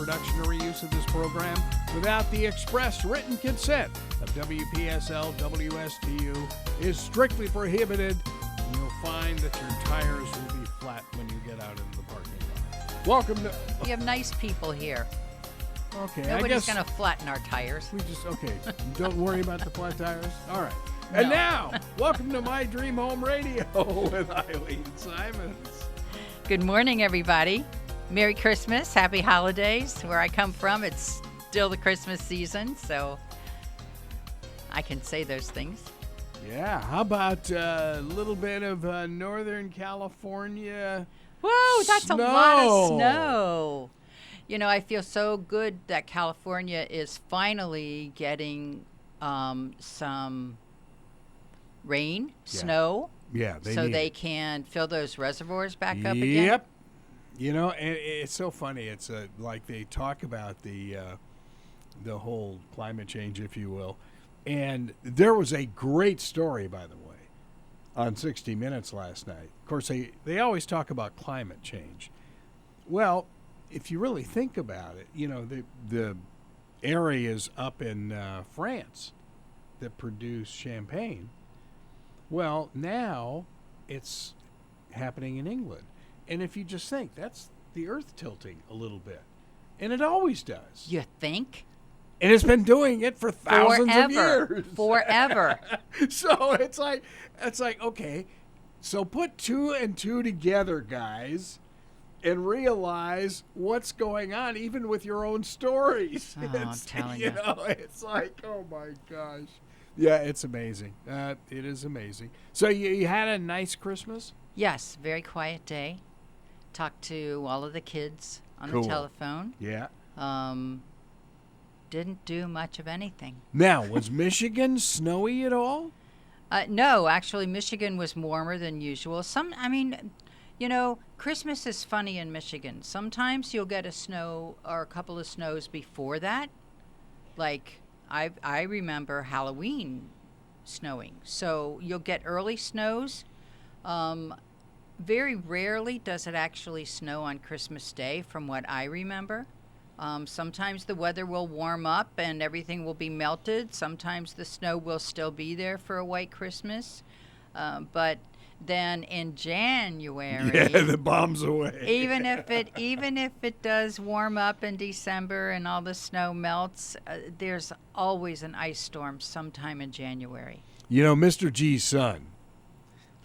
reproduction or reuse of this program without the express written consent of WPSL WSTU is strictly prohibited. And you'll find that your tires will be flat when you get out into the parking lot. Welcome to... We have nice people here. Okay, Nobody's going to flatten our tires. Okay, don't worry about the flat tires. All right. No. And now, welcome to My Dream Home Radio with Eileen Simons. Good morning, everybody. Merry Christmas, Happy Holidays. Where I come from, it's still the Christmas season, so I can say those things. Yeah, how about a little bit of Northern California? Whoa, that's snow. A lot of snow. You know, I feel so good that California is finally getting some rain, snow. Yeah, they can fill those reservoirs back up again. Yep. You know, and it's so funny. It's like they talk about the whole climate change, if you will. And there was a great story, by the way, on 60 Minutes last night. Of course, they always talk about climate change. Well, if you really think about it, you know, the areas up in France that produce champagne, well, now it's happening in England. And if you just think, that's the earth tilting a little bit. And it always does. You think? And it's been doing it for thousands of years. Forever. So it's like, okay, so put two and two together, guys, and realize what's going on, even with your own stories. Oh, I'm telling you. You know, it's like, oh my gosh. Yeah, it's amazing. It is amazing. So you had a nice Christmas? Yes, very quiet day. Talked to all of the kids on the telephone. Yeah. Didn't do much of anything. Now, was Michigan snowy at all? No, actually, Michigan was warmer than usual. You know, Christmas is funny in Michigan. Sometimes you'll get a snow or a couple of snows before that. Like, I remember Halloween snowing. So you'll get early snows. Very rarely does it actually snow on Christmas Day, from what I remember. Sometimes the weather will warm up and everything will be melted. Sometimes the snow will still be there for a white Christmas. But then in January, the bomb's away. even if it does warm up in December and all the snow melts, there's always an ice storm sometime in January. You know, Mr. G's son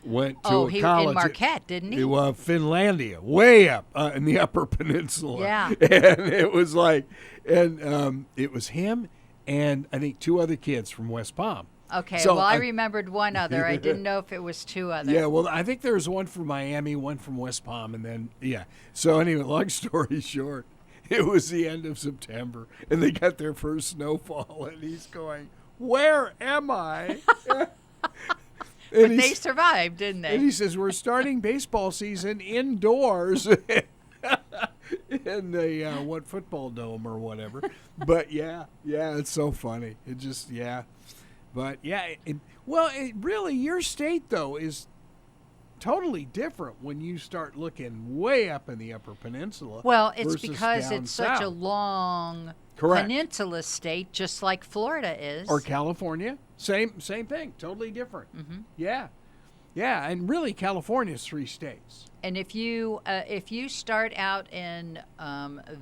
went to a college in Marquette, didn't he? Finlandia, way up in the Upper Peninsula. Yeah, and it was like, it was him and I think two other kids from West Palm. Okay, so I remembered one other. I didn't know if it was two others. Yeah, well, I think there was one from Miami, one from West Palm, and then, yeah. So anyway, long story short, it was the end of September, and they got their first snowfall, and he's going, where am I? But they survived, didn't they? And he says, we're starting baseball season indoors in the, football dome or whatever. But, yeah, it's so funny. It just, yeah. But, yeah, really, your state, though, is totally different when you start looking way up in the Upper Peninsula. Well, it's because it's such a long peninsula state, just like Florida is. Or California. Same thing. Totally different. Mm-hmm. Yeah. Yeah, and really, California's 3 states. And if you start out in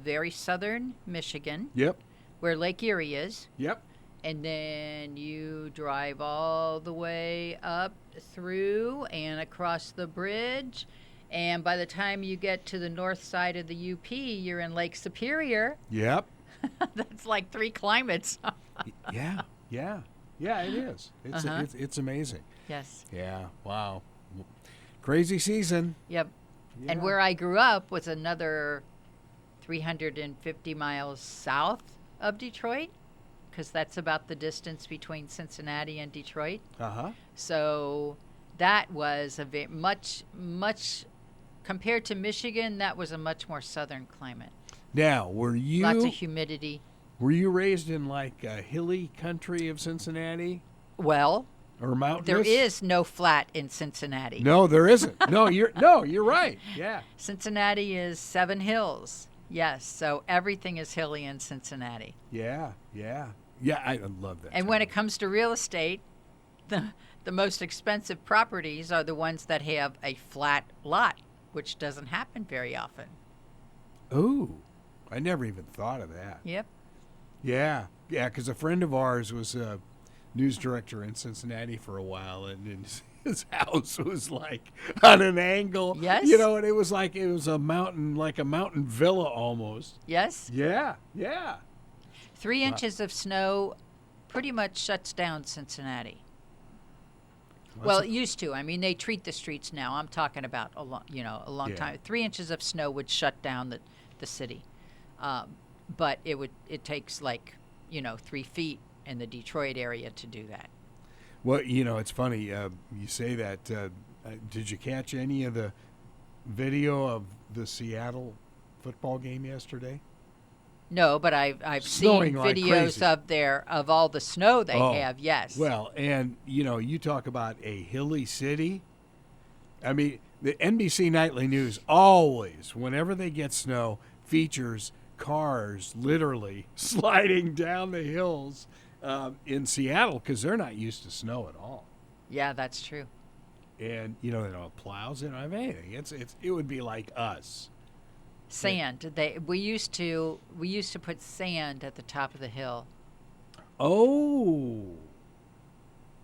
very southern Michigan, yep, where Lake Erie is, yep, and then you drive all the way up through and across the bridge. And by the time you get to the north side of the UP, you're in Lake Superior. Yep. That's like 3 climates. Yeah, it is. It's amazing. Yes. Yeah, wow. Crazy season. Yep. Yeah. And where I grew up was another 350 miles south of Detroit, because that's about the distance between Cincinnati and Detroit. Uh-huh. So that was a much, compared to Michigan, that was a much more southern climate. Now, lots of humidity. Were you raised in like a hilly country of Cincinnati? Well, or mountainous? There is no flat in Cincinnati. No, there isn't. No, you're right. Yeah. Cincinnati is 7 hills. Yes, so everything is hilly in Cincinnati. Yeah, yeah. Yeah, I love that. And when it comes to real estate, the most expensive properties are the ones that have a flat lot, which doesn't happen very often. Ooh, I never even thought of that. Yep. Yeah, yeah, because a friend of ours was a news director in Cincinnati for a while, and his house was like on an angle. Yes. You know, and it was a mountain, like a mountain villa almost. Yes. Yeah, yeah. 3 inches of snow pretty much shuts down Cincinnati. Well, it used to. I mean, they treat the streets now. I'm talking about a long time. 3 inches of snow would shut down the city, but it takes 3 feet in the Detroit area to do that. Well, it's funny. You say that. Did you catch any of the video of the Seattle football game yesterday? No, but I've seen Snowing like videos crazy. of all the snow they have. Yes. Well, and you talk about a hilly city. I mean, the NBC Nightly News always, whenever they get snow, features cars literally sliding down the hills in Seattle because they're not used to snow at all. Yeah, that's true. And they don't have plows. They don't have anything. It would be like us. Sand. We used to put sand at the top of the hill. Oh.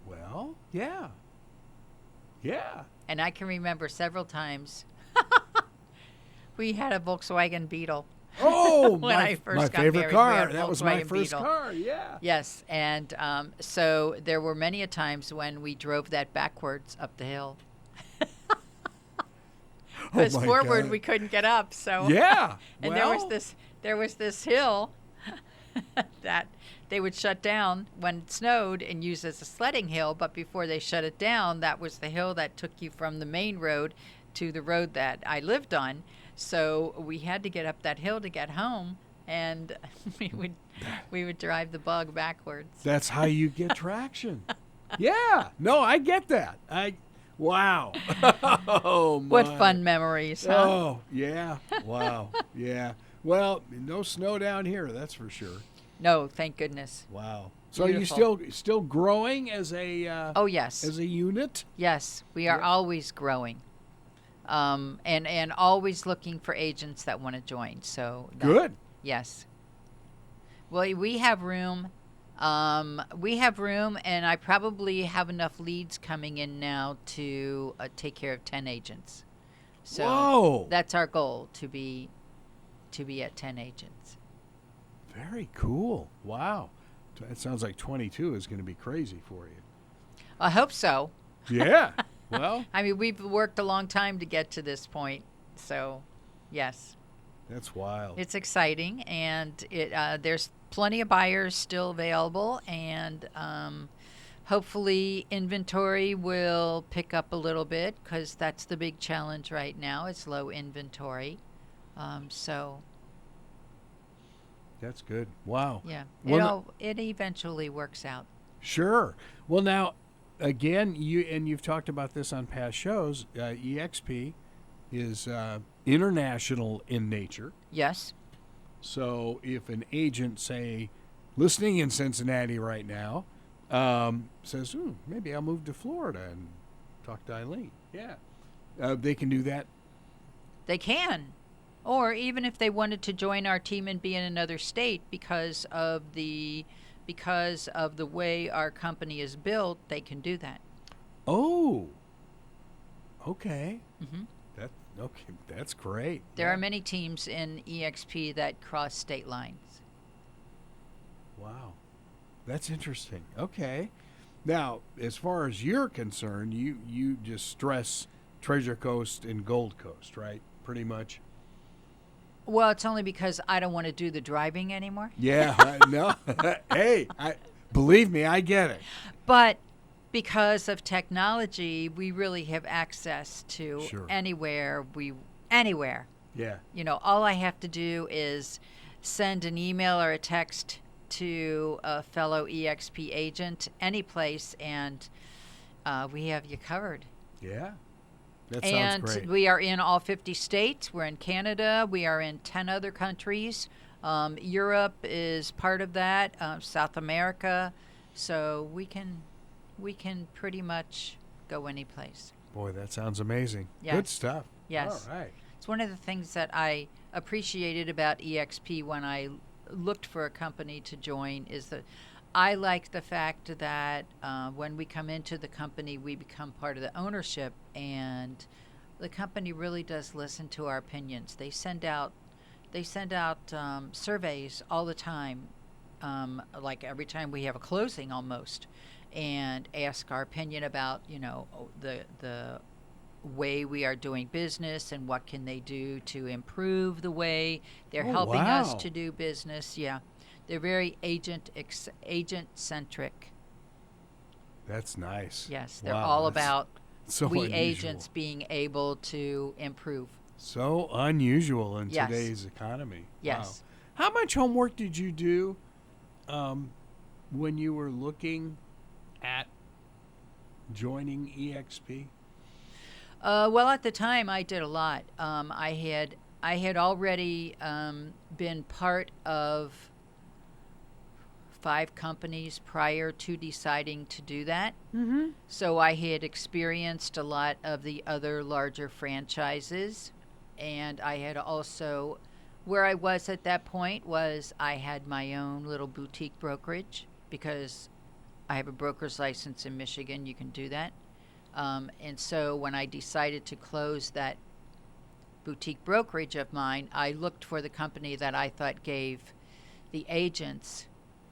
Well, yeah. Yeah. And I can remember several times we had a Volkswagen Beetle. Oh, when I first my got favorite married, we car. had a That was my Volkswagen first Beetle. car. Yeah. Yes, and so there were many a times when we drove that backwards up the hill. Because my forward God. we couldn't get up. So Yeah. and well, there was this hill that they would shut down when it snowed and use as a sledding hill. But before they shut it down, that was the hill that took you from the main road to the road that I lived on. So we had to get up that hill to get home, and we would drive the bug backwards. That's how you get traction. Yeah. No, I get that. Wow. Oh, my. What fun memories, huh? Oh, yeah. Wow. Yeah. Well, no snow down here, that's for sure. No, thank goodness. Wow. So Beautiful. you still growing as a Oh, yes. as a unit? Yes, we are Yeah. always growing, and always looking for agents that want to join. So Good. Yes. Well, we have room. And I probably have enough leads coming in now to take care of 10 agents. So Whoa. that's our goal, to be at 10 agents. Very cool. Wow. It sounds like 22 is going to be crazy for you. I hope so. Yeah. Well, I mean, we've worked a long time to get to this point. So, yes. that's wild. It's exciting, and there's plenty of buyers still available, and hopefully inventory will pick up a little bit, because that's the big challenge right now. It's low inventory. So That's good. Wow. yeah, Well, it eventually works out. Sure. Well, now, again, you've talked about this on past shows. EXP is international in nature. Yes. So if an agent, say, listening in Cincinnati right now, says, maybe I'll move to Florida and talk to Eileen. Yeah. They can do that. They can. Or even if they wanted to join our team and be in another state because of the way our company is built, they can do that. Oh. Okay. Hmm. That's great. There are many teams in EXP that cross state lines. Wow. That's interesting. Okay. Now, as far as you're concerned, you just stress Treasure Coast and Gold Coast, right? Pretty much. Well, it's only because I don't want to do the driving anymore. Yeah. No. Hey, believe me, I get it. But because of technology, we really have access to Sure. anywhere. Yeah. All I have to do is send an email or a text to a fellow EXP agent any place, and we have you covered. Yeah. That sounds And great. we are in all 50 states. We're in Canada. We are in 10 other countries. Europe is part of that. South America. So we can pretty much go any place. Boy, that sounds amazing. Yes. Good stuff. Yes. All right. It's one of the things that I appreciated about EXP when I looked for a company to join is that I like the fact that when we come into the company, we become part of the ownership, and the company really does listen to our opinions. They send out surveys all the time, like every time we have a closing almost, and ask our opinion about the way we are doing business and what can they do to improve the way they're Oh, helping us wow. to do business. Yeah, they're very agent centric. That's nice. Yes, they're Wow, all that's about so we unusual. agents being able to improve. So unusual in Yes. today's economy. Yes. Wow. How much homework did you do when you were looking at joining EXP? Well, at the time, I did a lot. I had already been part of 5 companies prior to deciding to do that. Mm-hmm. So I had experienced a lot of the other larger franchises, and I had also, where I was at that point was I had my own little boutique brokerage because I have a broker's license in Michigan. You can do that. And so when I decided to close that boutique brokerage of mine, I looked for the company that I thought gave the agents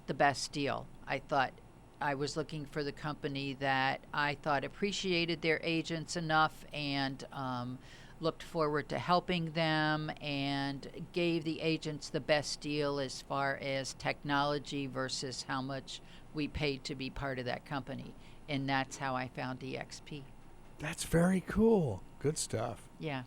the best deal. I was looking for the company that I thought appreciated their agents enough and looked forward to helping them and gave the agents the best deal as far as technology versus how much we paid to be part of that company. And that's how I found EXP. That's very cool. Good stuff. Yeah.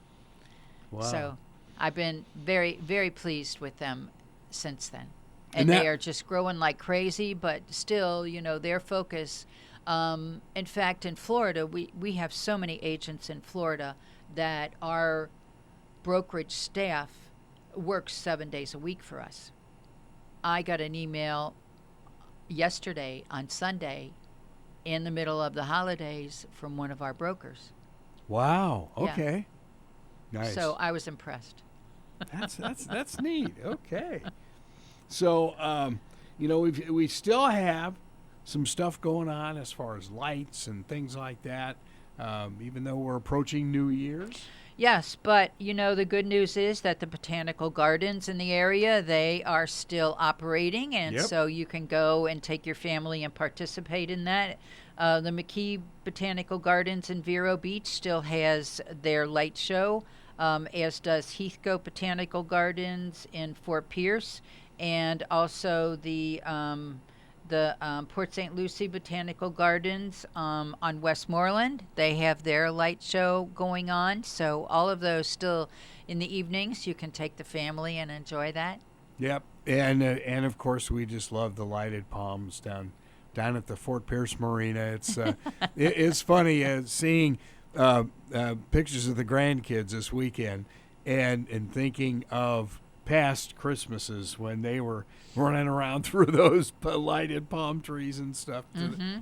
Wow. So I've been very, very pleased with them since then. And And that- they are just growing like crazy, but still, their focus. In fact, in Florida, we have so many agents in Florida that our brokerage staff works 7 days a week for us. I got an email yesterday on Sunday in the middle of the holidays from one of our brokers. Wow. Yeah. Okay. Nice. So I was impressed. That's neat. Okay. So we still have some stuff going on as far as lights and things like that. Even though we're approaching New Year's. Yes, but the good news is that the botanical gardens in the area, they are still operating, and Yep. so you can go and take your family and participate in that. The McKee Botanical Gardens in Vero Beach still has their light show, as does Heathcote Botanical Gardens in Fort Pierce, and also the Port St. Lucie Botanical Gardens on Westmoreland. They have their light show going on. So all of those still in the evenings. You can take the family and enjoy that. Yep. And of course we just love the lighted palms down at the Fort Pierce Marina. It's it's funny seeing pictures of the grandkids this weekend and thinking of past Christmases when they were running around through those lighted palm trees and stuff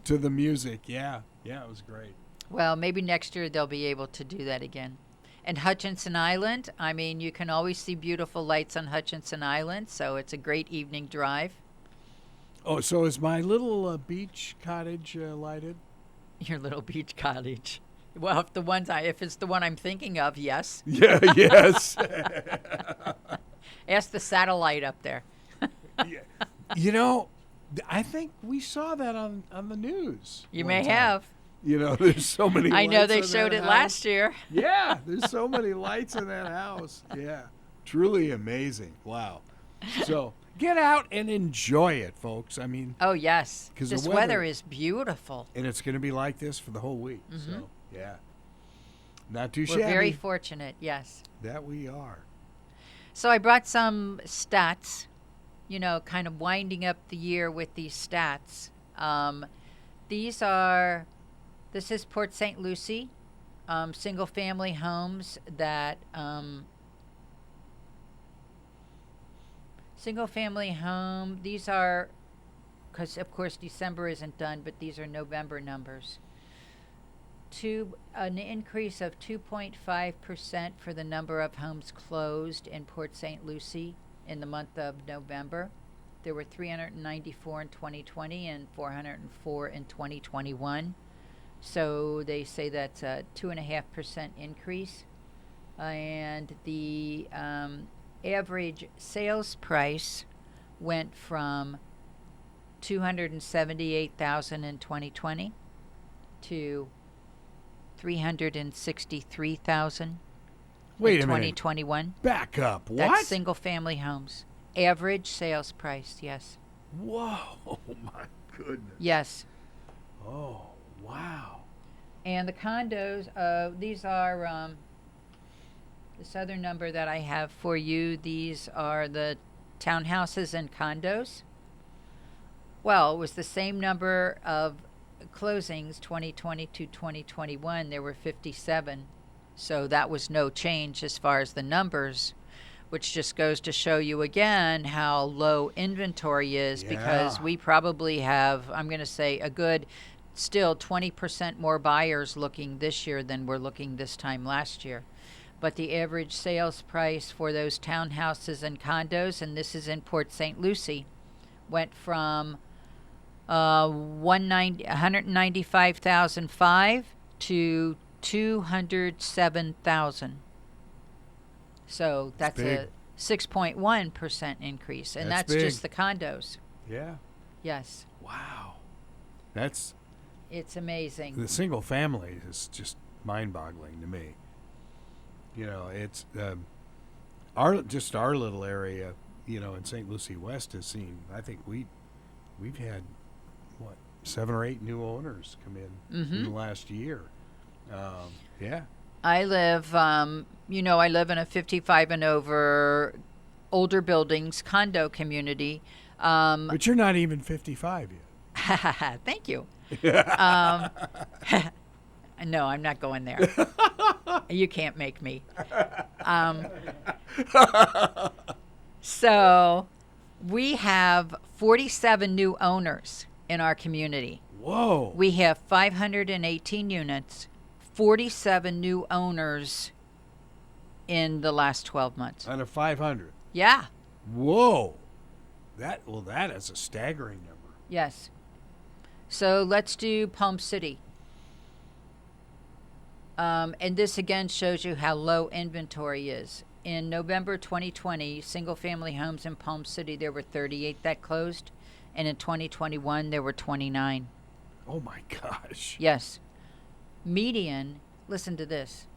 to the music. Yeah, it was great. Well, maybe next year they'll be able to do that again. And Hutchinson Island, you can always see beautiful lights on Hutchinson Island, so it's a great evening drive. Oh, so is my little beach cottage lighted? Your little beach cottage. Well, if it's the one I'm thinking of, yes. Yeah, yes. Ask the satellite up there. Yeah. I think we saw that on the news. You one may time. have. There's so many I know lights they in showed that it house. last year. Yeah, there's so many lights in that house. Yeah, truly amazing. Wow. So get out and enjoy it, folks. Oh, yes. 'Cause the This weather- weather is beautiful. And it's going to be like this for the whole week. So, yeah. Not too We're shabby. very fortunate, yes. That we are. So I brought some stats, kind of winding up the year with these stats. This is Port St. Lucie. Single-family homes that single-family home. These are, because of course December isn't done, but these are November numbers. An increase of 2.5% for the number of homes closed in Port St. Lucie in the month of November. There were 394 in 2020 and 404 in 2021. So they say that's a 2.5% increase. And the average sales price went from 278,000 in 2020 to 363,000 Wait in a minute. 2021. Back up. What? That's single family homes. Average sales price, yes. Whoa, my goodness. Yes. Oh, wow. And the condos, these are this other number that I have for you. These are the townhouses and condos. Well, it was the same number of closings 2020 to 2021. There were 57. So that was no change as far as the numbers, which just goes to show you again how low inventory is, because Yeah. we probably have, I'm going to say, a good still 20% more buyers looking this year than were looking this time last year. But the average sales price for those townhouses and condos, and this is in Port St. Lucie, went from 195,500 to 207,000. So that's a 6.1% increase, and that's big. just the condos. Yeah. Yes, Wow. That's it's amazing. the single family is just mind-boggling to me. You know, it's our little area. You know, in St. Lucie West has seen. I think we've had 7 or 8 new owners come in the last year. Yeah. I live, I live in a 55 and over older buildings condo community. But you're not even 55 yet. Thank you. No, I'm not going there. You can't make me. So we have 47 new owners in our community. Whoa. We have 518 units, 47 new owners in the last 12 months. Out of 500. Yeah. Whoa. That is a staggering number. Yes. So let's do Palm City. And this again shows you how low inventory is. In November 2020, single-family homes in Palm City, there were 38 that closed. And in 2021, there were 29. Oh, my gosh. Yes. Median, listen to this.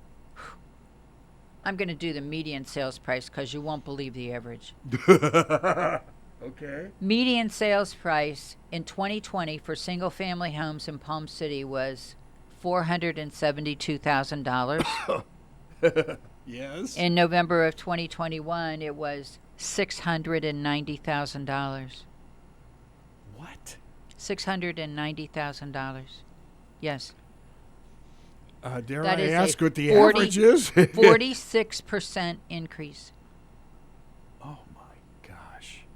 I'm going to do the median sales price because you won't believe the average. Okay. Median sales price in 2020 for single-family homes in Palm City was $472,000. Yes. In November of 2021, it was $690,000. What? $690,000. Yes. Dare That I is ask a what the 40 average is? 46% increase. Oh, my gosh.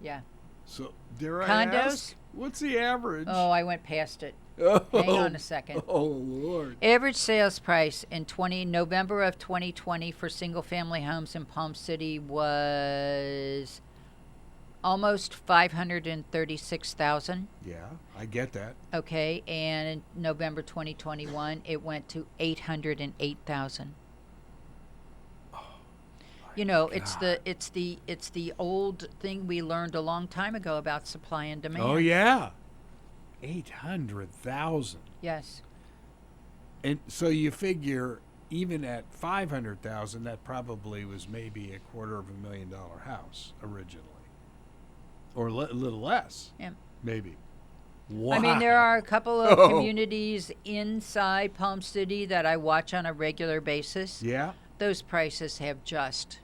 Yeah. So, dare I Condos? ask, what's the average? Oh, I went past it. Oh. Hang on a second. Oh, Lord. Average sales price in November of 2020 for single-family homes in Palm City was almost 536,000. Yeah, I get that. Okay, and in November 2021, it went to 808,000. You know, it's the old thing we learned a long time ago about supply and demand. Oh, yeah. 800,000. Yes. And so you figure even at 500,000, that probably was maybe $250,000 house originally. Or a little less. Yeah. Maybe. Wow. I mean, there are a couple of Oh. communities inside Palm City that I watch on a regular basis. Yeah? Those prices have just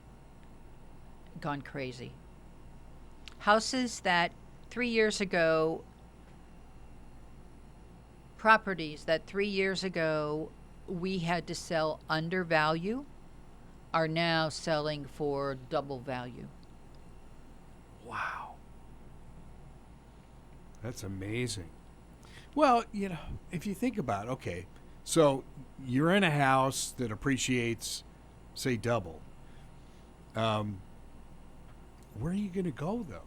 gone crazy. Houses that 3 years ago, properties that 3 years ago we had to sell under value are now selling for double value. Wow. That's amazing. Well, if you think about it, okay, so you're in a house that appreciates, say, double. Where are you going to go, though?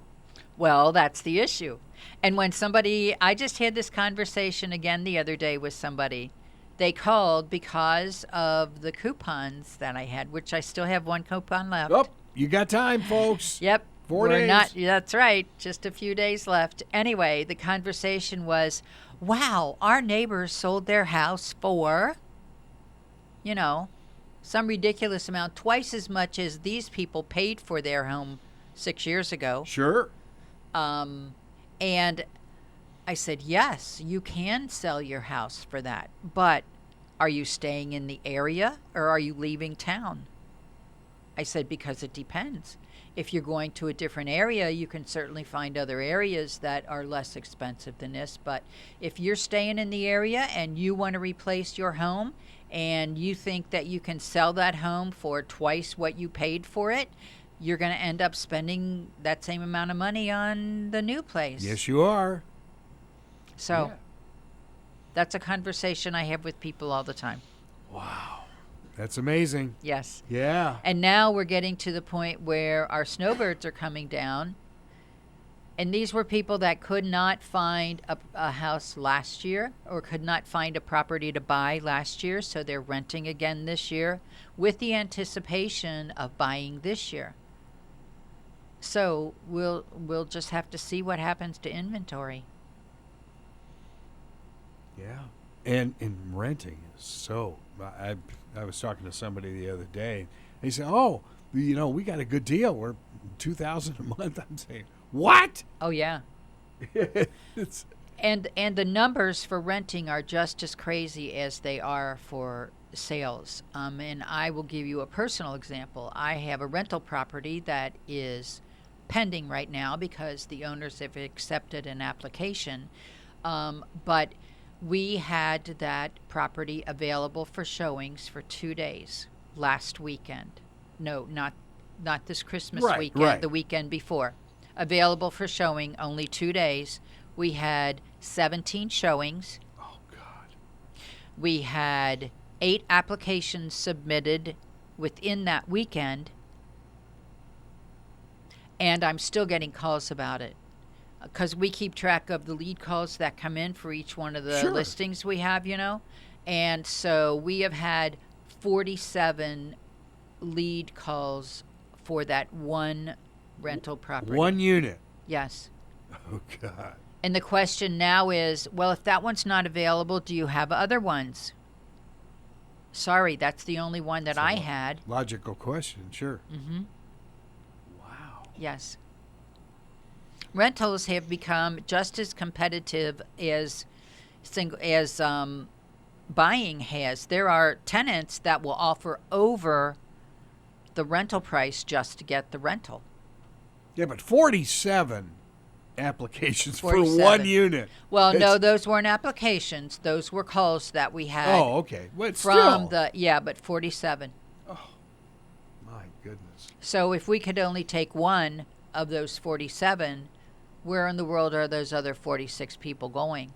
Well, that's the issue. And when I just had this conversation again the other day with somebody. They called because of the coupons that I had, which I still have one coupon left. Oh, you got time, folks. Yep. 4 days. That's right. Just a few days left. Anyway, the conversation was, wow, our neighbors sold their house for, some ridiculous amount, twice as much as these people paid for their home 6 years ago. Sure. And I said, yes, you can sell your house for that. But are you staying in the area or are you leaving town? I said, because it depends. If you're going to a different area, you can certainly find other areas that are less expensive than this. But if you're staying in the area and you want to replace your home and you think that you can sell that home for twice what you paid for it, you're going to end up spending that same amount of money on the new place. Yes, you are. So Yeah. That's a conversation I have with people all the time. Wow. That's amazing. Yes. Yeah. And now we're getting to the point where our snowbirds are coming down. And these were people that could not find a house last year or could not find a property to buy last year. So they're renting again this year with the anticipation of buying this year. So we'll just have to see what happens to inventory. Yeah. And renting is so. I was talking to somebody the other day. They said, "Oh, we got a good deal. We're $2,000 a month." I'm saying, "What?" Oh yeah. It's, And the numbers for renting are just as crazy as they are for sales. And I will give you a personal example. I have a rental property that is pending right now because the owners have accepted an application. But we had that property available for showings for 2 days last weekend. No, not this Christmas weekend, right. The weekend before. Available for showing only 2 days. We had 17 showings. oh God. We had 8 applications submitted within that weekend. And I'm still getting calls about it. Because we keep track of the lead calls that come in for each one of the Sure. listings we have, And so we have had 47 lead calls for that one rental property. One unit. Yes. Oh God. And the question now is, well, if that one's not available, do you have other ones? Sorry, that's the only one that I had. Logical question. Sure. Mm-hmm. Wow. Yes. Rentals have become just as competitive as buying has. There are tenants that will offer over the rental price just to get the rental. Yeah, but 47 applications for 47. one unit. Well, no, It's- those weren't applications. Those were calls that we had Oh, okay. But from still. but 47. My goodness. So if we could only take one of those 47, where in the world are those other 46 people going?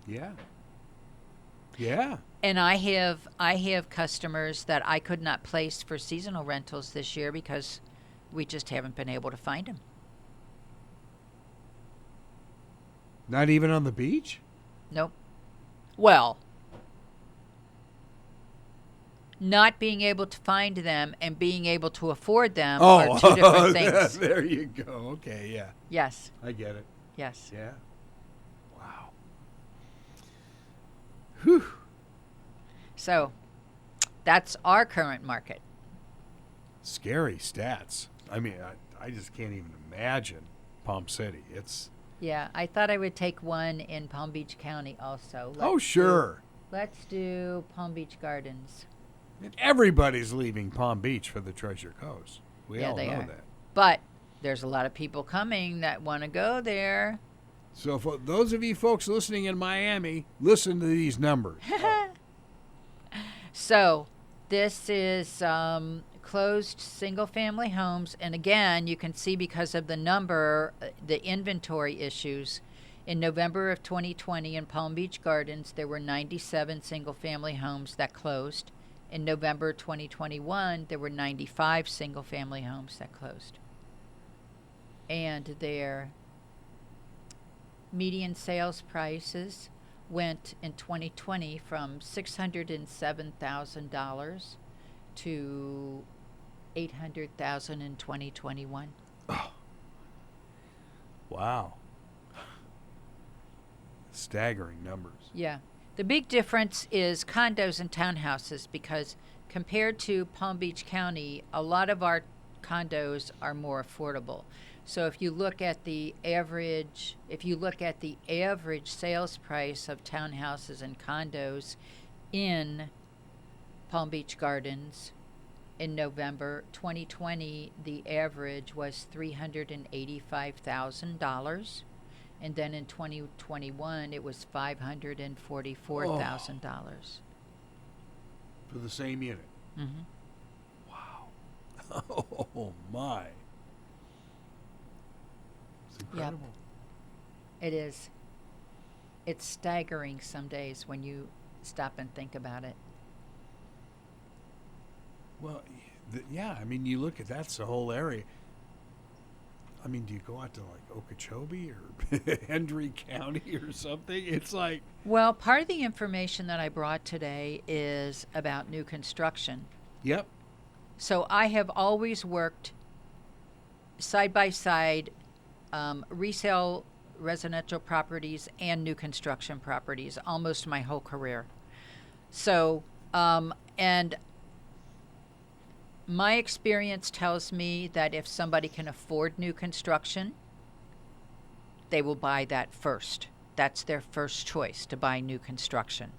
Yeah. Yeah. And I have customers that I could not place for seasonal rentals this year because we just haven't been able to find them. Not even on the beach? Nope. Well, not being able to find them and being able to afford them are two different things. There you go. Okay, yeah. Yes. I get it. Yes. Yeah. Wow. Whew. So that's our current market. Scary stats. I mean, I just can't even imagine Palm City. It's Yeah, I thought I would take one in Palm Beach County also. sure. Let's do Palm Beach Gardens. And everybody's leaving Palm Beach for the Treasure Coast. We Yeah, all they know are. that. But there's a lot of people coming that want to go there. So for those of you folks listening in Miami, listen to these numbers. So this is closed single-family homes, and again, you can see because of the number, the inventory issues. In November of 2020 in Palm Beach Gardens, there were 97 single-family homes that closed. In November 2021, there were 95 single-family homes that closed. And their median sales prices went in 2020 from $607,000 to $800,000 in 2021. Oh, wow. Staggering numbers. Yeah. The big difference is condos and townhouses, because compared to Palm Beach County, a lot of our condos are more affordable. So if you look at the average sales price of townhouses and condos in Palm Beach Gardens in November 2020, the average was $385,000. And then in 2021, it was $544,000. For the same unit. Mm-hmm. Wow. Oh, my. It's incredible. Yep. It is. It's staggering some days when you stop and think about it. Well, yeah, I mean, you look at that's the whole area. I mean, do you go out to like Okeechobee or Hendry County or something? It's like... Well, part of the information that I brought today is about new construction. Yep. So I have always worked side by side resale residential properties and new construction properties almost my whole career. So, and my experience tells me that if somebody can afford new construction, they will buy that first. That's their first choice, to buy new construction.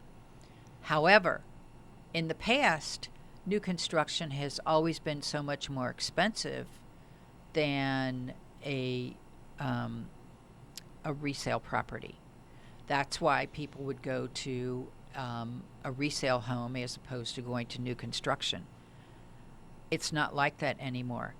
However, in the past, new construction has always been so much more expensive than a resale property. That's why people would go to a resale home as opposed to going to new construction. It's not like that anymore.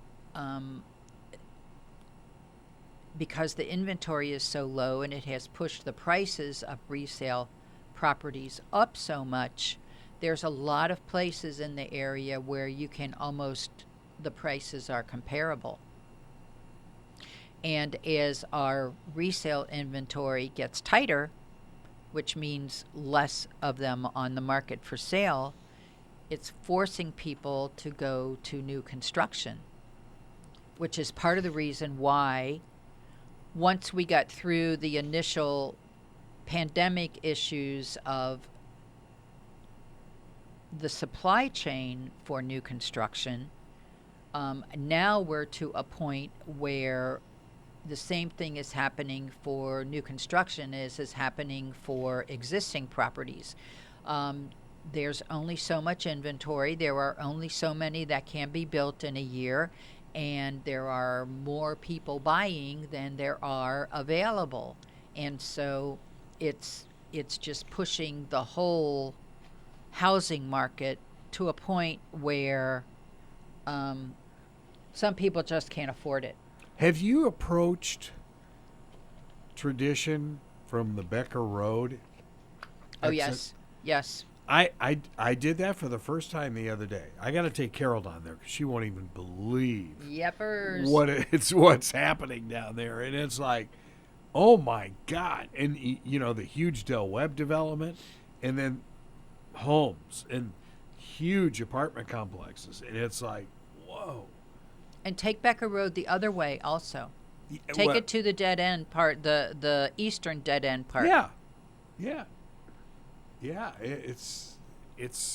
Because the inventory is so low and it has pushed the prices of resale properties up so much, there's a lot of places in the area where you can the prices are comparable. And as our resale inventory gets tighter, which means less of them on the market for sale, it's forcing people to go to new construction, which is part of the reason why once we got through the initial pandemic issues of the supply chain for new construction, now we're to a point where the same thing is happening for new construction as is happening for existing properties. There's only so much inventory. There are only so many that can be built in a year, and there are more people buying than there are available. And so it's just pushing the whole housing market to a point where some people just can't afford it. Have you approached Tradition from the Becker Road? Oh, yes. Yes. I did that for the first time the other day. I got to take Carol down there because she won't even believe what's happening down there. And it's like, oh my God. And, you know, the huge Del Webb development, and then homes and huge apartment complexes. And it's like, whoa. And take Becker Road the other way also. Take it to the dead end part, the eastern dead end part. Yeah. Yeah. Yeah, it's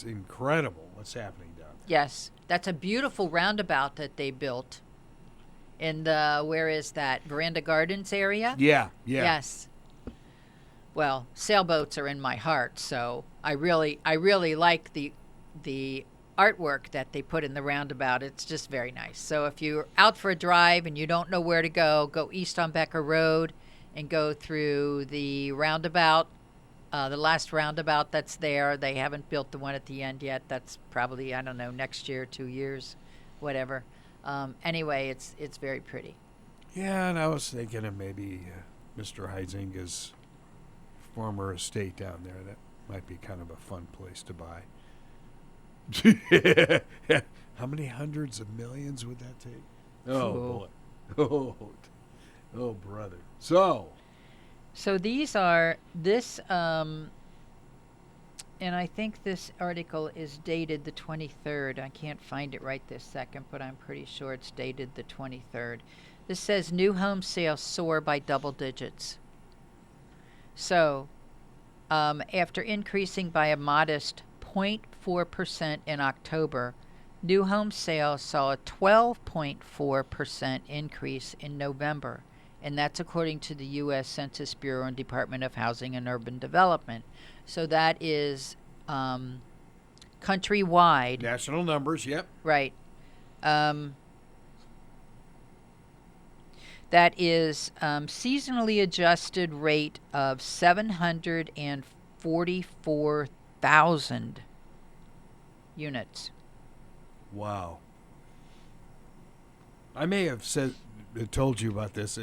incredible what's happening down there. Yes, that's a beautiful roundabout that they built in the, where is that, Veranda Gardens area? Yeah. Yes. Well, sailboats are in my heart, so I really like the artwork that they put in the roundabout. It's just very nice. So if you're out for a drive and you don't know where to go east on Becker Road and go through the roundabout The last roundabout that's there, they haven't built the one at the end yet. That's probably, I don't know, next year, 2 years, whatever. Anyway, it's very pretty. Yeah, and I was thinking of maybe Mr. Huizinga's former estate down there. That might be kind of a fun place to buy. How many hundreds of millions would that take? Oh, Cool. boy. Oh, brother. So, So these are this, and I think this article is dated the 23rd. I can't find it right this second, but I'm pretty sure it's dated the 23rd. This says new home sales soar by double digits. So, after increasing by a modest 0.4% in October, new home sales saw a 12.4% increase in November, and that's according to the U.S. Census Bureau and Department of Housing and Urban Development. So that is countrywide, national numbers, yep. right? That is seasonally adjusted rate of 744,000 units. Wow. I may have told you about this.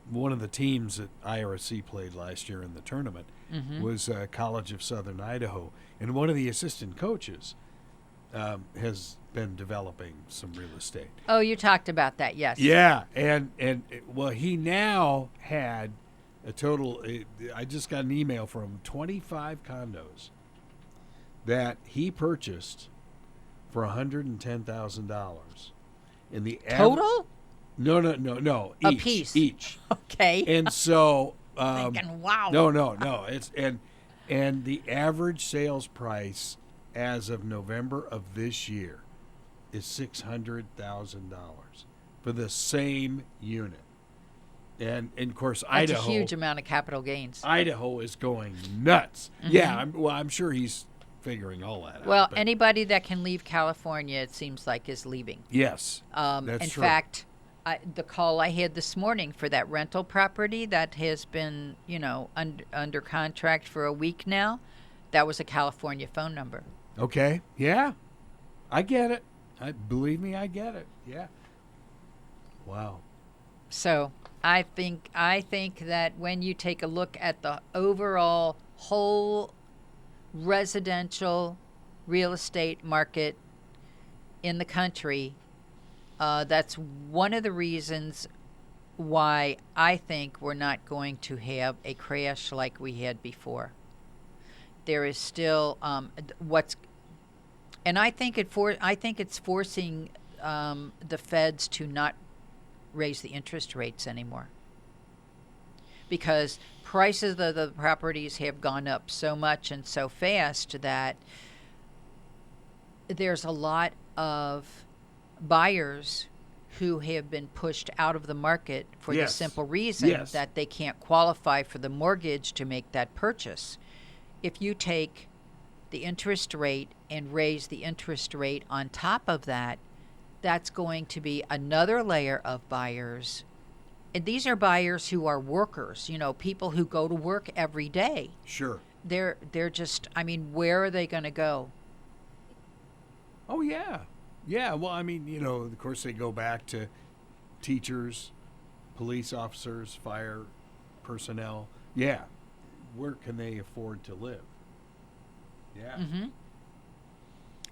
One of the teams that IRC played last year in the tournament was College of Southern Idaho, and one of the assistant coaches has been developing some real estate. Oh, you talked about that, yes. Yeah, and well, he now had a total. I just got an email from 25 condos that he purchased for $110,000. And the Total? No. A Each, piece. Each. Okay. And so. Thinking, wow. No. It's and the average sales price as of November of this year is $600,000 for the same unit. And of course, That's Idaho. a huge amount of capital gains. Idaho is going nuts. Yeah, I'm sure he's figuring all that out. Well, but anybody that can leave California, it seems like, is leaving. yes, that's In true. fact, the call I had this morning for that rental property that has been, under contract for a week now, that was a California phone number. Okay, yeah, I get it. Believe me, I get it. Yeah. Wow. So I think that when you take a look at the overall whole residential real estate market in the country, that's one of the reasons why I think we're not going to have a crash like we had before. There is still and I think it's forcing the feds to not raise the interest rates anymore, because prices of the properties have gone up so much and so fast that there's a lot of buyers who have been pushed out of the market for the Yes. simple reason Yes. that they can't qualify for the mortgage to make that purchase. If you take the interest rate and raise the interest rate on top of that, that's going to be another layer of buyers. And these are buyers who are workers, people who go to work every day. Sure. They're just, where are they going to go? Oh, yeah. Yeah, well, of course they go back to teachers, police officers, fire personnel. Yeah. Where can they afford to live? Yeah. Mm-hmm.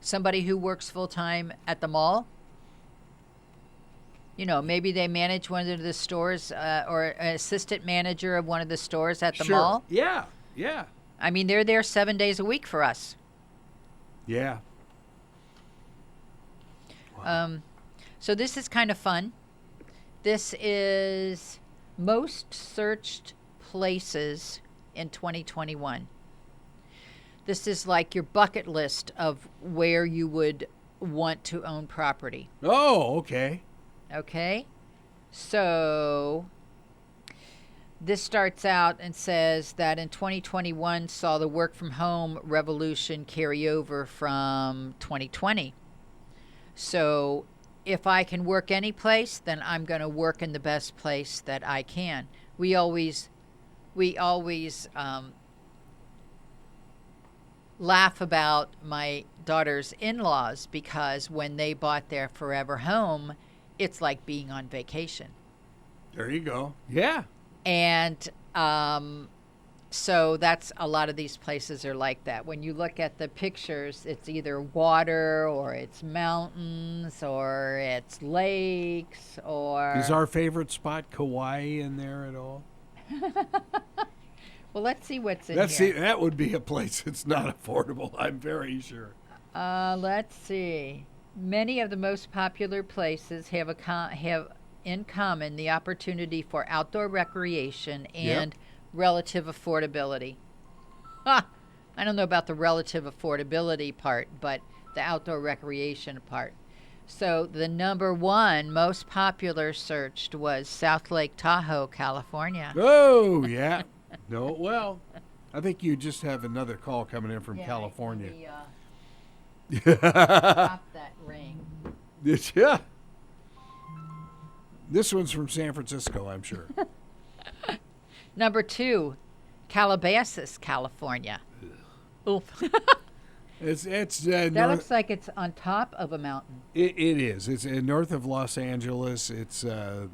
Somebody who works full-time at the mall, maybe they manage one of the stores or an assistant manager of one of the stores at the Sure. mall. Yeah. They're there 7 days a week for us. Yeah. Wow. So this is kind of fun. This is most searched places in 2021. This is like your bucket list of where you would want to own property. Oh, okay. Okay? So this starts out and says that in 2021 saw the work from home revolution carry over from 2020. So if I can work any place, then I'm going to work in the best place that I can. We always laugh about my daughter's in-laws because when they bought their forever home, it's like being on vacation. There you go. Yeah. And so that's a lot of these places are like that. When you look at the pictures, it's either water or it's mountains or it's lakes or... Is our favorite spot Kauai in there at all? Well, let's see what's in Let's here. see. That would be a place that's not affordable, I'm very sure. Let's see. Many of the most popular places have have in common the opportunity for outdoor recreation and relative affordability. I don't know about the relative affordability part, but the outdoor recreation part. So the number one most popular searched was South Lake Tahoe, California. Oh, yeah. No, well, I think you just have another call coming in from California. Stop that ring. Yeah. This one's from San Francisco, I'm sure. Number two, Calabasas, California. Oof. It's That looks like it's on top of a mountain. It is. It's north of Los Angeles. It's the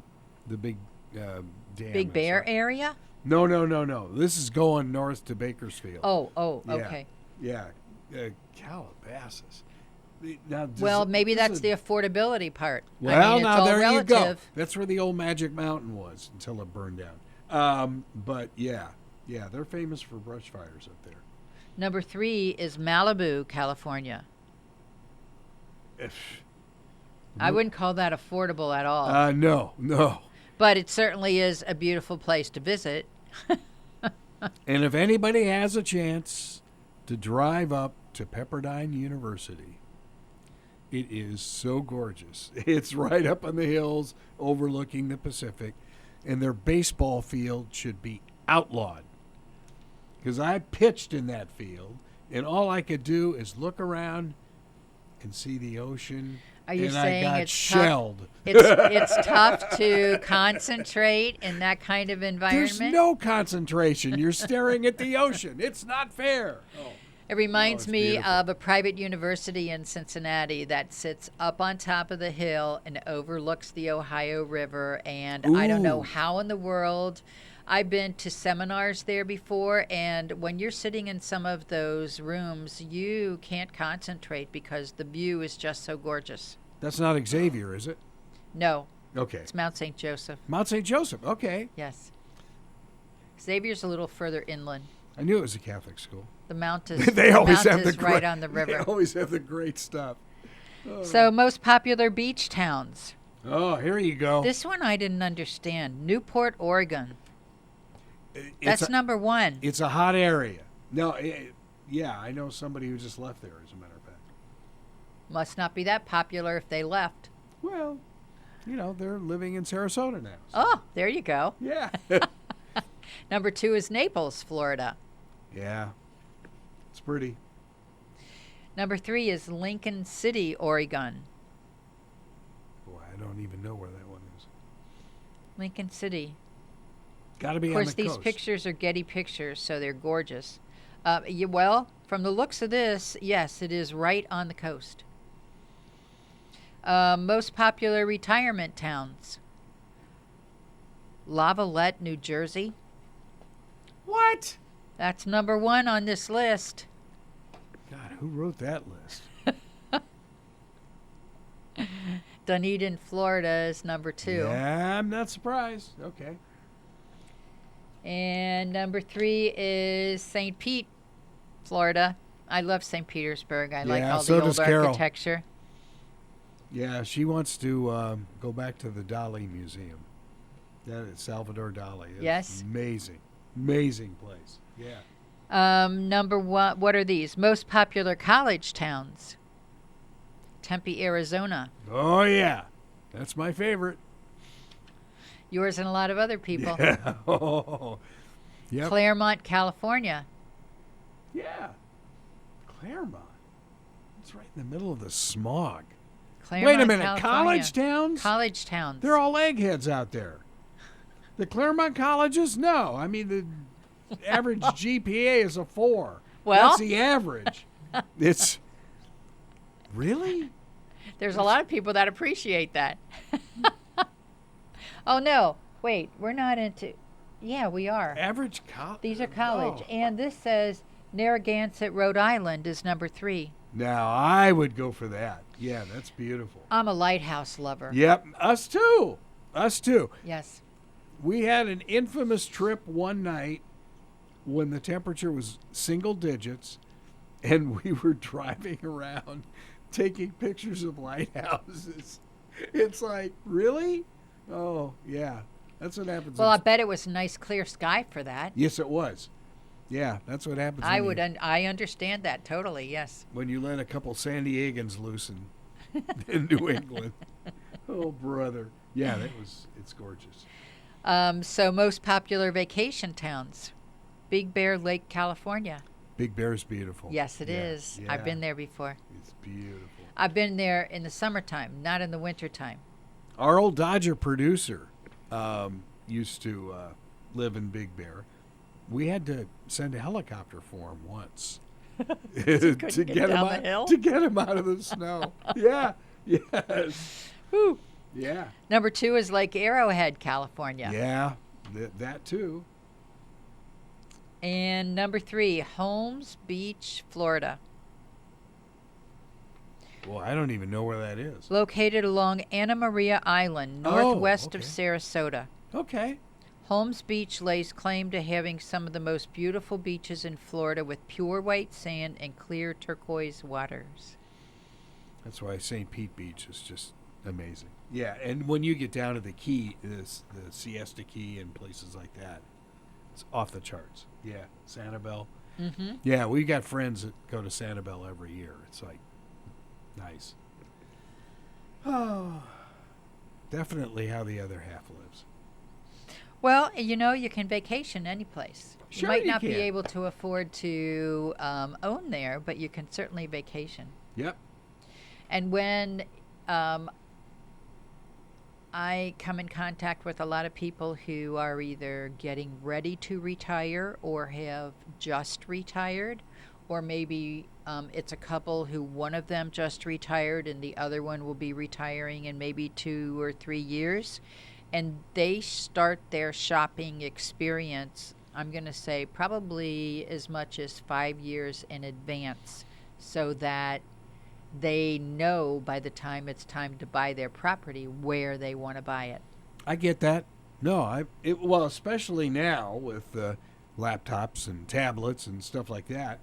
big dam. Big Bear area? No. This is going north to Bakersfield. Oh, Yeah. okay. Yeah. Calabasas. Now, Well, maybe that's the affordability part. Well, I mean, it's now all there relative. you go. That's where the old Magic Mountain was until it burned down. But yeah, they're famous for brush fires up there. Number three is Malibu, California. I wouldn't call that affordable at all. No. But it certainly is a beautiful place to visit. And if anybody has a chance to drive up to Pepperdine University, it is so gorgeous. It's right up on the hills overlooking the Pacific, and their baseball field should be outlawed. Because I pitched in that field, and all I could do is look around and see the ocean. Are you and saying I got it's shelled. tough? It's tough to concentrate in that kind of environment? There's no concentration. You're staring at the ocean. It's not fair. Oh. It reminds it's me beautiful. of a private university in Cincinnati that sits up on top of the hill and overlooks the Ohio River. And I don't know Ooh. how in the world. I've been to seminars there before, and when you're sitting in some of those rooms, you can't concentrate because the view is just so gorgeous. That's not Xavier, is it? No, Okay. it's Mount St. Joseph. Mount St. Joseph. Okay. Yes. Xavier's a little further inland. I knew it was a Catholic school. The mount is, They the always mount have is the right great, on the river. They always have the great stuff. So, most popular beach towns. Oh, here you go. This one I didn't understand. Newport, Oregon. It's That's a, number one. It's a hot area. No, yeah, I know somebody who just left there, as a matter of fact. Must not be that popular if they left. Well, they're living in Sarasota now. So. Oh, there you go. Yeah. Number two is Naples, Florida. Yeah. It's pretty. Number three is Lincoln City, Oregon. Boy, I don't even know where that one is. Lincoln City. Got to be Of on course, the these coast. pictures are Getty pictures, so they're gorgeous. Well, from the looks of this, yes, it is right on the coast. Most popular retirement towns. Lavallette, New Jersey. What? That's number one on this list. God, who wrote that list? Dunedin, Florida is number two. Yeah, I'm not surprised. Okay. And number three is St. Pete, Florida. I love St. Petersburg. I like all so the old does Carol. architecture. Yeah, she wants to go back to the Dali Museum. That is Salvador Dali. It's Yes. Amazing place. Yeah. Number one, what are these? Most popular college towns. Tempe, Arizona. Oh, yeah. That's my favorite. Yours and a lot of other people. Yeah. Oh, yep. Claremont, California. Yeah. Claremont. It's right in the middle of the smog. Claremont, Wait a minute. California. College towns? College towns. They're all eggheads out there. The Claremont colleges? No. I mean, the average GPA is a 4. Well, that's the average. It's really. there's a lot of people that appreciate that. Oh no, wait, we're not into. Yeah, we are. Average college. These are college, Oh. and this says Narragansett, Rhode Island is number 3. Now I would go for that. Yeah, that's beautiful. I'm a lighthouse lover. Yep, us too. Us too. Yes. We had an infamous trip one night when the temperature was single digits, and we were driving around taking pictures of lighthouses. It's like, really? Oh, yeah. That's what happens. Well, I bet it was nice clear sky for that. Yes, it was. Yeah, that's what happens. I understand that totally. Yes. When you let a couple San Diegans loose in New England. Oh, brother. Yeah, it's gorgeous. So most popular vacation towns, Big Bear Lake, California. Big Bear's beautiful. Yes, it is. Yeah. I've been there before. It's beautiful. I've been there in the summertime, not in the wintertime. Our old Dodger producer used to live in Big Bear. We had to send a helicopter for him once to get him out of the snow. Yeah, yes. Whew. Yeah. Number 2 is Lake Arrowhead, California. Yeah, that too. And number 3, Holmes Beach, Florida. Well, I don't even know where that is. Located along Anna Maria Island, northwest of okay. Sarasota. Okay. Holmes Beach lays claim to having some of the most beautiful beaches in Florida with pure white sand and clear turquoise waters. That's why St. Pete Beach is just amazing. Yeah, and when you get down to the Key, the Siesta Key and places like that, it's off the charts. Yeah, Sanibel. Mm-hmm. Yeah, we got friends that go to Sanibel every year. It's like nice. Oh, definitely how the other half lives. Well, you can vacation any place. Sure you might you not be can. able to afford to own there, but you can certainly vacation. Yep. And when I come in contact with a lot of people who are either getting ready to retire or have just retired, or maybe it's a couple who one of them just retired and the other one will be retiring in maybe 2 or 3 years, and they start their shopping experience, I'm going to say probably as much as 5 years in advance, so that they know by the time it's time to buy their property where they want to buy it. I get that. No, well, especially now with laptops and tablets and stuff like that,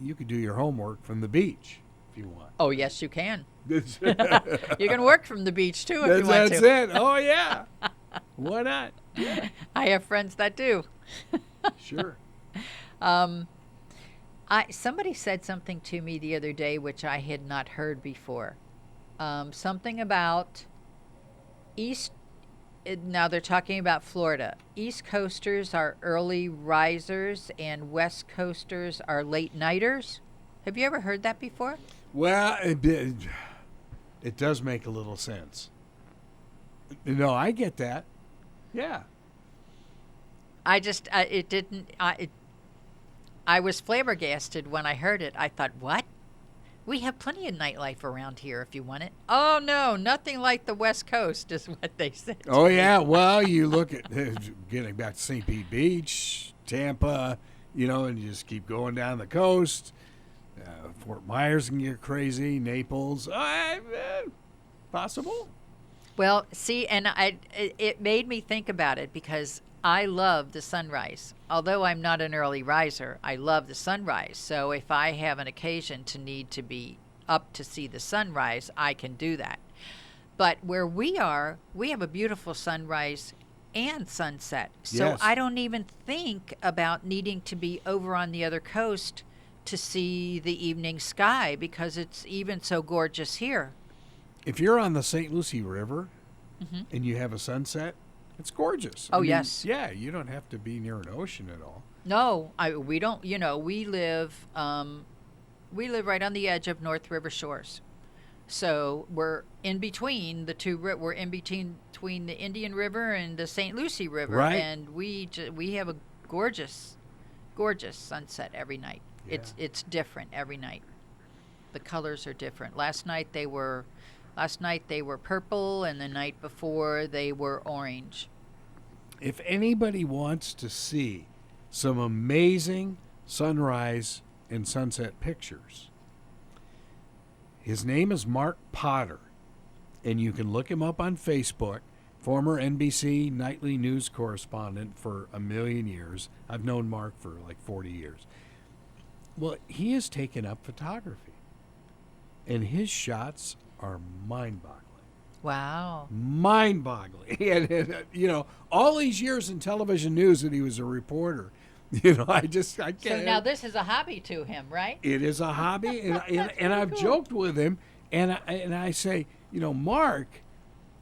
you could do your homework from the beach if you want. Oh, yes, you can. That's You can work from the beach, too, if you want that's to. it. Oh, yeah. Why not? Yeah, I have friends that do. sure. Somebody said something to me the other day which I had not heard before. Something about now they're talking about Florida. East Coasters are early risers and West Coasters are late nighters. Have you ever heard that before? Well, it does make a little sense. No, I get that. Yeah. I just, it didn't, I was flabbergasted when I heard it. I thought, what? We have plenty of nightlife around here if you want it. Oh, no, nothing like the West Coast is what they said. to Oh, me. yeah. Well, you look at getting back to St. Pete Beach, Tampa, and you just keep going down the coast. Fort Myers can get crazy. Naples. Possible. Well, see, and it made me think about it because I love the sunrise. Although I'm not an early riser, I love the sunrise. So if I have an occasion to need to be up to see the sunrise, I can do that. But where we are, we have a beautiful sunrise and sunset. So Yes. I don't even think about needing to be over on the other coast to see the evening sky because it's even so gorgeous here. If you're on the St. Lucie River and you have a sunset, it's gorgeous. Oh, yes. Yeah, you don't have to be near an ocean at all. No, we don't. We live right on the edge of North River Shores, so we're in between the two. We're in between the Indian River and the St. Lucie River, Right. and we have a gorgeous sunset every night. Yeah. It's different every night. The colors are different. Last night they were purple, and the night before they were orange. If anybody wants to see some amazing sunrise and sunset pictures, his name is Mark Potter, and you can look him up on Facebook. Former NBC nightly news correspondent for a million years. I've known Mark for like 40 years. Well, he has taken up photography, and his shots are mind-boggling. Wow. Mind-boggling. And, all these years in television news that he was a reporter, I can't. So now this is a hobby to him, right? It is a hobby, and That's I've cool. joked with him, and I say, Mark,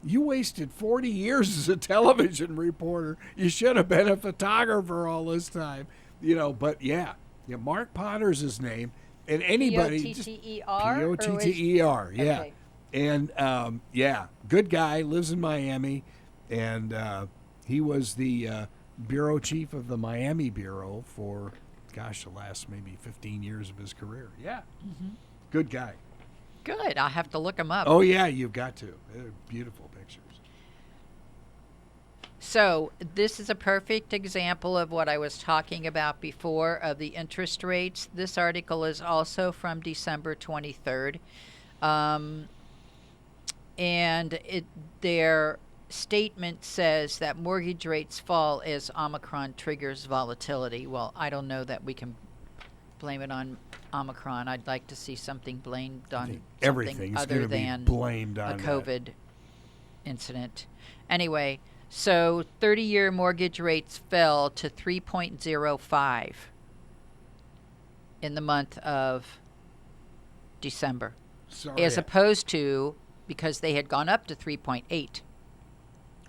you wasted 40 years as a television reporter. You should have been a photographer all this time, But Mark Potter's his name, and anybody P-O-T-T-E-R? P-O-T-T-E-R, yeah. Okay. And good guy, lives in Miami, and he was the bureau chief of the Miami bureau for, the last maybe 15 years of his career. Yeah, good guy. Good. I'll have to look him up. Oh yeah, you've got to. They're beautiful pictures. So this is a perfect example of what I was talking about before of the interest rates. This article is also from December 23rd. And their statement says that mortgage rates fall as Omicron triggers volatility. Well, I don't know that we can blame it on Omicron. I'd like to see something blamed on Everything's something going other to be than blamed on a COVID incident. Anyway, so 30-year mortgage rates fell to 3.05 in the month of December, as opposed to, because they had gone up to 3.8.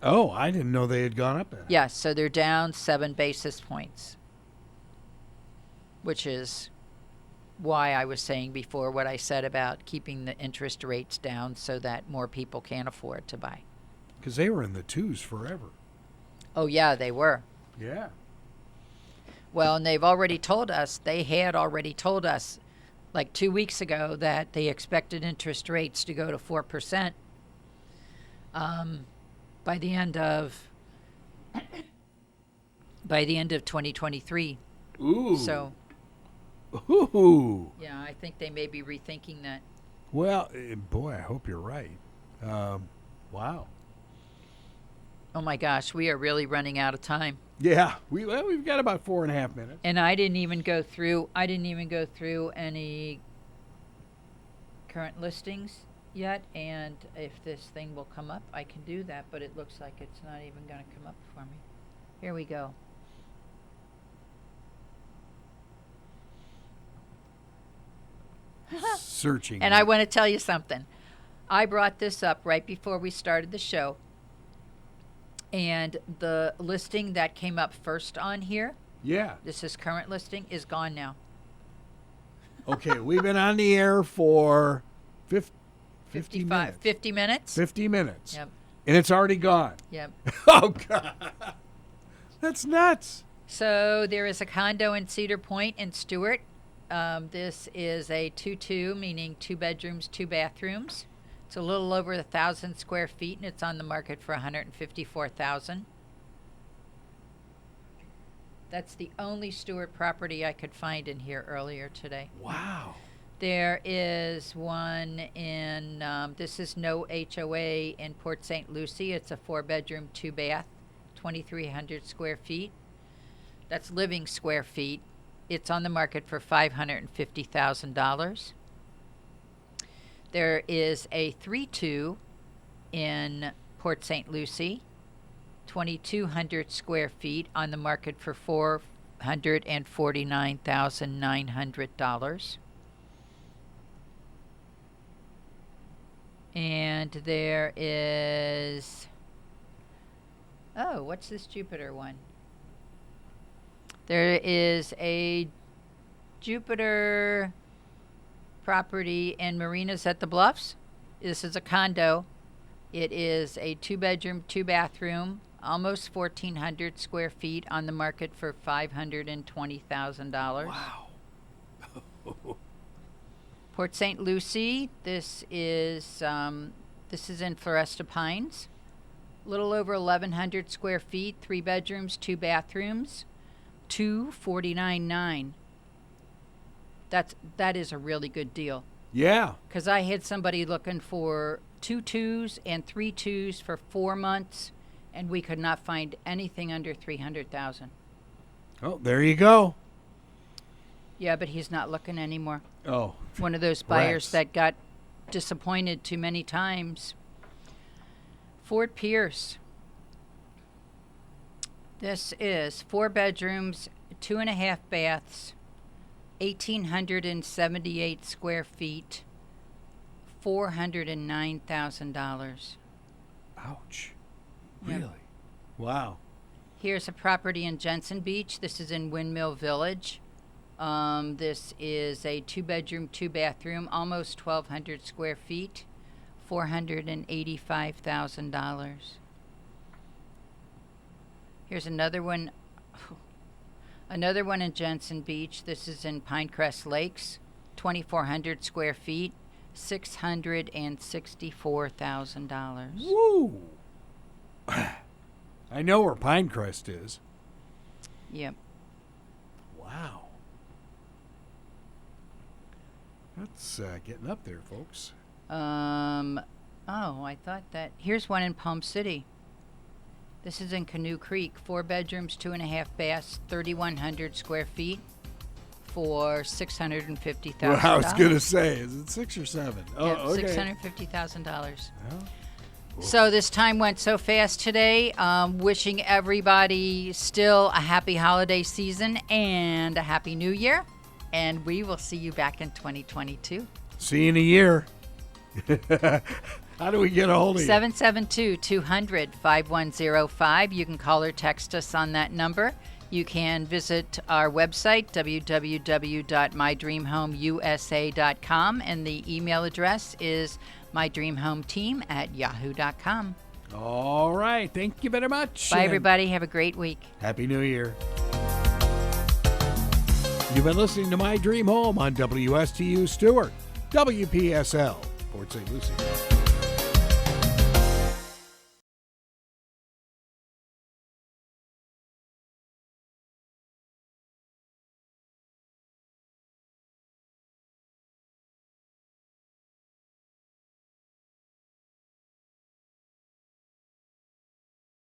Oh, I didn't know they had gone up. Yes, so they're down 7 basis points, which is why I was saying before what I said about keeping the interest rates down so that more people can afford to buy. Because they were in the twos forever. Oh, yeah, they were. Yeah. Well, and they had already told us like 2 weeks ago that they expected interest rates to go to 4% by the end of 2023. Ooh. So, ooh. yeah, I think they may be rethinking that. Well, boy, I hope you're right. Wow. Oh my gosh, we are really running out of time. Yeah, we've got about 4.5 minutes. And I didn't even go through any current listings yet, and if this thing will come up, I can do that, but it looks like it's not even going to come up for me. Here we go. Searching. And I want to tell you something. I brought this up right before we started the show, and the listing that came up first on here, Yeah. this is current listing, is gone now. Okay, we've been on the air for 50 minutes. 50 minutes? 50 minutes. Yep. And it's already gone. Yep. Oh, God. That's nuts. So there is a condo in Cedar Point in Stewart. This is a 2-2, meaning 2 bedrooms, 2 bathrooms. It's a little over 1,000 square feet, and it's on the market for $154,000. That's the only Stewart property I could find in here earlier today. Wow. There is one in, this is no HOA in Port St. Lucie. It's a 4-bedroom, 2-bath, 2,300 square feet. That's living square feet. It's on the market for $550,000. There is a 3-2 in Port St. Lucie, 2,200 square feet, on the market for $449,900. And there is, oh, what's this Jupiter one? There is a Jupiter property in Marinas at the Bluffs. This is a condo. It is a 2-bedroom, 2-bathroom, almost 1,400 square feet, on the market for $520,000. Wow. Port St. Lucie. This is in Floresta Pines. Little over 1,100 square feet, 3 bedrooms, 2 bathrooms, $249,900. That is a really good deal. Yeah. Because I had somebody looking for 2 2s and 3 2s for 4 months, and we could not find anything under $300,000. Oh, there you go. Yeah, but he's not looking anymore. Oh. One of those buyers Rats. that got disappointed too many times. Fort Pierce. This is 4 bedrooms, 2.5 baths, 1,878 square feet, $409,000. Ouch. Yep. Really? Wow. Here's a property in Jensen Beach. This is in Windmill Village. This is a 2-bedroom, 2-bathroom, almost 1,200 square feet, $485,000. Here's another one. Another one in Jensen Beach. This is in Pinecrest Lakes, 2,400 square feet, $664,000. Woo! I know where Pinecrest is. Yep. Wow. That's getting up there, folks. Oh, I thought that. Here's one in Palm City. This is in Canoe Creek. 4 bedrooms, 2.5 baths, 3,100 square feet for $650,000. Well, I was going to say, is it 6 or 7? Oh, Yep, okay. $650,000. Well, So this time went so fast today. Wishing everybody still a happy holiday season and a happy new year. And we will see you back in 2022. see you in a year. How do we get a hold of you? 772-200-5105. You can call or text us on that number. You can visit our website, www.mydreamhomeusa.com, and the email address is mydreamhometeam@yahoo.com. All right. Thank you very much. Bye, and everybody. Have a great week. Happy New Year. You've been listening to My Dream Home on WSTU Stewart, WPSL, Port St. Lucie.